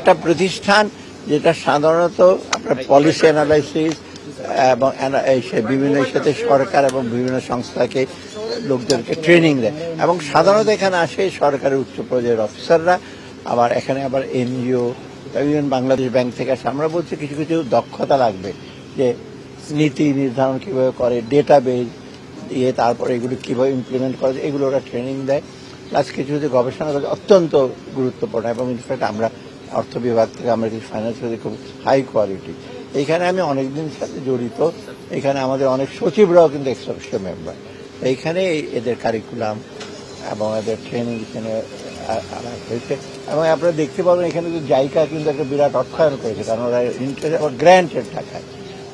একটা প্রতিষ্ঠান যেটা সাধারণত আপনার পলিসি অ্যানালাইসিস এবং বিভিন্ন সাথে সরকার এবং বিভিন্ন সংস্থাকে লোকদেরকে ট্রেনিং দেয় এবং সাধারণত এখানে আসে সরকারের উচ্চ পর্যায়ের অফিসাররা, আবার এখানে আবার এনজিও, ইভেন বাংলাদেশ ব্যাংক থেকে আসে। আমরা বলছি কিছু কিছু দক্ষতা লাগবে, যে নীতি নির্ধারণ কিভাবে করে, ডেটাবেজ দিয়ে তারপরে এগুলো কিভাবে ইমপ্লিমেন্ট করা যায়, এগুলো ওরা ট্রেনিং দেয়। প্লাস কিছু কিছু গবেষণা করে অত্যন্ত গুরুত্বপূর্ণ, এবং ইনফ্যাক্ট আমরা অর্থ বিভাগ থেকে আমরা কিছু ফাইন্যান্স থেকে খুব হাই কোয়ালিটি। এইখানে আমি অনেকদিন সাথে জড়িত, এখানে আমাদের অনেক সচিবরাও কিন্তু এক্সপার্ট মেম্বার। এইখানে এদের কারিকুলাম এবং এদের ট্রেনিং এখানে হয়েছে, এবং আপনারা দেখতে পাবেন এখানে কিন্তু জায়গা কিন্তু একটা বিরাট অর্থায়ন করেছে, কারণ ওরা ইন্টারেস্ট আবার গ্র্যান্টের টাকায়।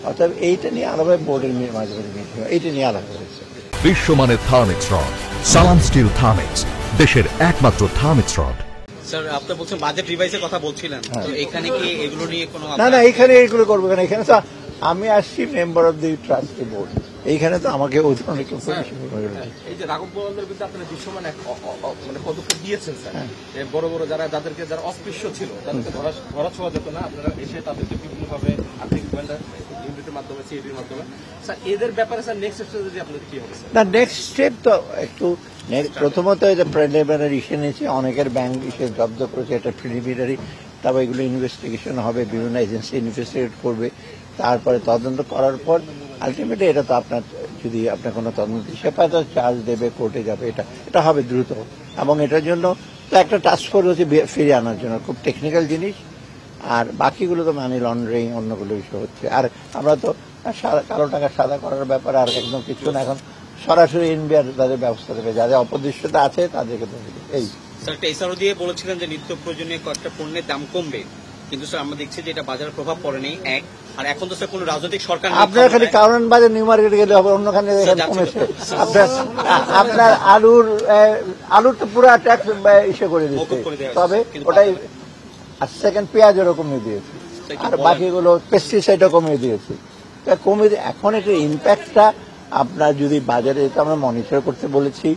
অর্থাৎ এইটা নিয়ে আলাদা বোর্ডের মাঝে মিটিং, এইটা নিয়ে আলাদা হয়েছে। বিশ্বমানের থার্মিক্স রড, সালাম স্টিল থার্মিক্স, দেশের একমাত্র থার্মিক্স রড। স্যার, আপনি বলছেন বাজেট রিভাইজের কথা বলছিলেন, তো এখানে কি এগুলো নিয়ে কোনো না, এখানে এগুলো করবো কেন? এখানে তো আমি আসছি member of the trustee board, এইখানে তো আমাকে ওই ধরনের কেউ এই যে রাঘব বোয়ালদের বিরুদ্ধে আপনারা দৃশ্যমান মানে পদক্ষেপ দিয়েছেন স্যার, বড় বড় যারা অস্পৃশ্য ছিল তাদেরকে ধরা ছোঁয়া যেত না, আপনারা এসে তাদেরকে বিভিন্নভাবে আর্থিক ইউনিটের মাধ্যমে সিএডির মাধ্যমে, স্যার এদের ব্যাপারে স্যার নেক্সট স্টেপ যদি আপনাদের কি হবে? না, নেক্সট স্টেপ তো একটু প্রথমত যে প্রিলিমিনারি ইস্যু নিয়েছে, অনেকের ব্যাংক ইস্যু জব্দ করেছে, এটা প্রিলিমিনারি। তারপর এগুলো ইনভেস্টিগেশন হবে, বিভিন্ন এজেন্সি ইনভেস্টিগেট করবে, তারপরে তদন্ত করার পর আলটিমেটলি এটা তো আপনার যদি আপনার কোনো তদন্ত হিসেবে পায় তো চার্জ দেবে, কোর্টে যাবে, এটা হবে দ্রুত। এবং এটার জন্য তো একটা টাস্ক ফোর্স হচ্ছে ফিরিয়ে আনার জন্য, খুব টেকনিক্যাল জিনিস। আর বাকিগুলো তো মানি লন্ডারিং অন্যগুলো ইস্যু হচ্ছে। আর আমরা তো কালো টাকা সাদা করার ব্যাপারে আর একদম কিছু না, এখন সরাসরি এনবিআর তাদের ব্যবস্থা দেবে, যাদের অপদৃশ্যতা আছে তাদেরকে দেবে। এই স্যার একটা এসআরও দিয়ে বলেছিলেন যে নিত্য প্রয়োজনীয় কয়েকটা পণ্যের দাম কমবে, কিন্তু স্যার আমরা দেখছি যে এটা বাজারে প্রভাব পড়েনি। এক, আর এখন তো স্যার কোন রাজনৈতিক সরকার আপনার খালি কারণ বাজার নিউ মার্কেটে গেলে হবে, অন্যখানে কমেছে। আপনার আলুর তো পুরো ট্যাক্স ইস্যু করে দিচ্ছে, তবে ওটাই সেকেন্ড পেঁয়াজেরও কমিয়ে দিয়েছে, আর বাকিগুলো পেস্টিসাইডও কমিয়ে দিয়েছে। কমিয়ে এখন একটা ইম্প্যাক্টটা আপনার যদি বাজারে যেতে আমরা মনিটর করতে বলেছি,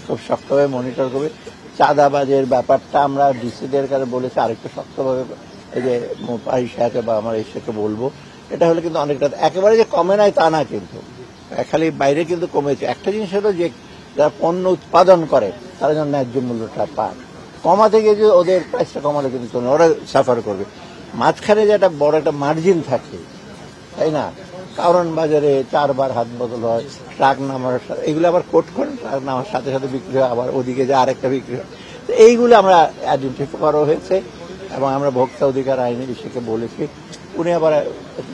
খুব শক্তভাবে মনিটর করবে। চাঁদাবাজের ব্যাপারটা আমরা ডিসিদের কাছে বলেছি আরেকটু শক্তভাবে, এই যে পারিসাকে বা আমার এসেকে বলবো, এটা হলে কিন্তু অনেকটা একেবারে যে কমে নাই তা না, কিন্তু খালি বাইরে কিন্তু কমেছে। একটা জিনিস হলো যে যারা পণ্য উৎপাদন করে তারা যেন ন্যায্য মূল্যটা পায়, কমাতে গিয়ে যে ওদের প্রাইসটা কমালে কিন্তু ওরা সাফার করবে। মাঝখানে যে একটা বড় একটা মার্জিন থাকে, তাই না? কারণ বাজারে 4 বার হাত বদল হয়, ট্রাক নামার এগুলো আবার কোট করেন, ট্রাক নামার সাথে সাথে বিক্রি হয়, আবার ওদিকে যে আরেকটা বিক্রি হয়। তো এইগুলো আমরা আইডেন্টিফাই করা হয়েছে, এবং আমরা ভোক্তা অধিকার আইনে বিষয়কে বলেছি। উনি আবার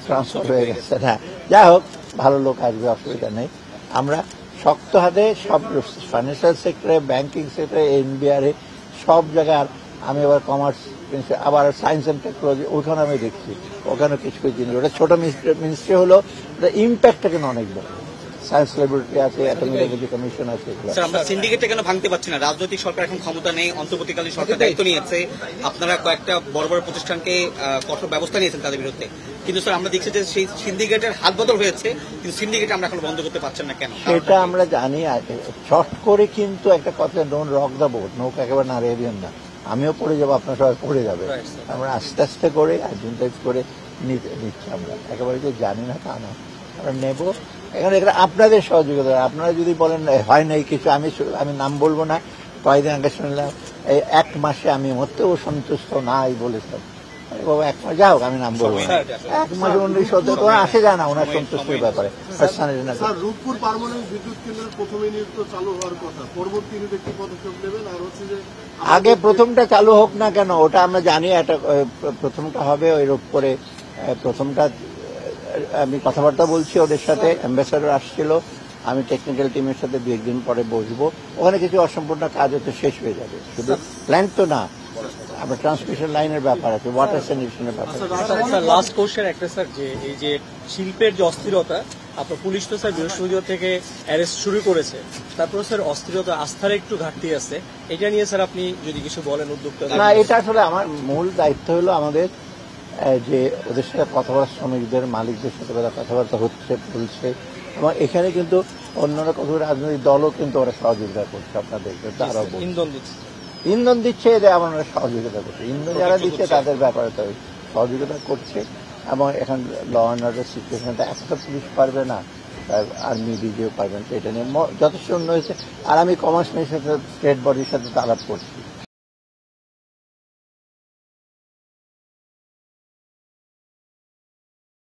ট্রান্সফার হয়ে গেছে। হ্যাঁ, যাই হোক, ভালো লোক আসবে, অসুবিধা নেই। আমরা শক্ত হাতে সব ফাইন্যান্সিয়াল সেক্টরে, ব্যাংকিং সেক্টরে, এনবিআরে সব জায়গায়। আমি আবার কমার্স, আবার সায়েন্স অ্যান্ড টেকনোলজি, ওখানে আমি দেখছি, ওখানে কিছু কিছু জিনিস, ওটা ছোট মিনিস্ট্রি হলো, ইম্প্যাক্টটা কিন্তু অনেক বড়। সায়েন্স ল্যাবরেটরি আছে, অ্যাটমিক এনার্জি কমিশন আছে। স্যার আমরা সিন্ডিকেটটা কেন ভাঙতে পারছি না? রাজনৈতিক সরকার এখন ক্ষমতা নেই, অন্তর্বর্তীকালীন সরকার দায়িত্ব নিয়েছে, আপনারা কয়েকটা বড় বড় প্রতিষ্ঠানকে কঠোর ব্যবস্থা নিয়েছেন তাদের বিরুদ্ধে, কিন্তু স্যার আমরা দেখছি যে সেই সিন্ডিকেটের হাত বদল হয়েছে, কিন্তু সিন্ডিকেট আমরা এখন বন্ধ করতে পারছেন না কেন? সেটা আমরা জানি। শর্ট করে কিন্তু একটা কথা, ডোন্ট রক দ্য বোট, নৌকা একেবারে নাড়িয়ে দিন না। আমিও পড়ে যাবো, আপনার সবাই পড়ে যাবে। আমরা আস্তে আস্তে করে আইডেন্টিফাই করে নিচ্ছি। আমরা একেবারে যে জানি না তা না, আমরা নেব। এখানে আপনাদের সহযোগিতা, আপনারা যদি বলেন হয় নাই কিছু, আমি নাম বলবো না। কয়েকদিন আগে শুনলাম এই 1 মাসে আমি মরতেও সন্তুষ্ট নাই বলেছেন। বাবা 1 মাস, যা হোক আমি নাম বলবো না, 1 মাসে 19 আসে যায় না ওনার সন্তুষ্টির ব্যাপারে। রূপপুর পার্মানেন্ট বিদ্যুৎ কেন্দ্রের প্রথম ইউনিট তো চালু হওয়ার কথা, পরবর্তী ইউনিটে কি পদক্ষেপ নেবেন? আর হচ্ছে যে আগে প্রথমটা চালু হোক না কেন, ওটা আমরা জানি। একটা প্রথমটা হবে ওই রূপপুরে, প্রথমটা আমি কথাবার্তা বলছি ওদের সাথে, অ্যাম্বাসেডর আসছিল, আমি টেকনিক্যাল টিমের সাথে 2 একদিন পরে বসবো। ওখানে কিছু অসম্পূর্ণ কাজ হচ্ছে, শেষ হয়ে যাবে। শুধু প্ল্যান্ট তো না, আপনার ট্রান্সমিশন লাইনের ব্যাপার আছে, ওয়াটার স্যানিটেশনের ব্যাপার আছে। লাস্ট কোশ্চেন একটা স্যার, যে এই যে শিল্পের যে অস্থিরতা, আপনার পুলিশ তো স্যার বৃহস্পতিবার থেকে অ্যারেস্ট শুরু করেছে, তারপর স্যার অস্থিরতা, আস্থার একটু ঘাটতি আছে, এটা নিয়ে স্যার আপনি যদি কিছু বলেন উদ্যোক্তা। না, এটা আসলে আমার মূল দায়িত্ব হলো আমাদের যে ওদের সাথে কথাবার্তা, শ্রমিকদের মালিকদের সাথে কথাবার্তা হচ্ছে, বলছে, এবং এখানে কিন্তু অন্যান্য কত রাজনৈতিক দলও কিন্তু ওরা সহযোগিতা করছে আপনাদেরকে, তারাও ইন্ধন দিচ্ছে। ইন্ধন দিচ্ছে এদের আমরা সহযোগিতা করছি, ইন্ধন যারা দিচ্ছে তাদের ব্যাপারে তো সহযোগিতা করছে। এবং এখন ল অ্যান্ড অর্ডার সিচুয়েশনটা একটা পুলিশ পারবে না, আর্মি ডিজিও পারবেন, এটা নিয়ে যথেষ্ট উন্নয়ন হয়েছে। আর আমি কমার্স মিনিস্টার স্টেট বডির সাথে আলাপ করছি,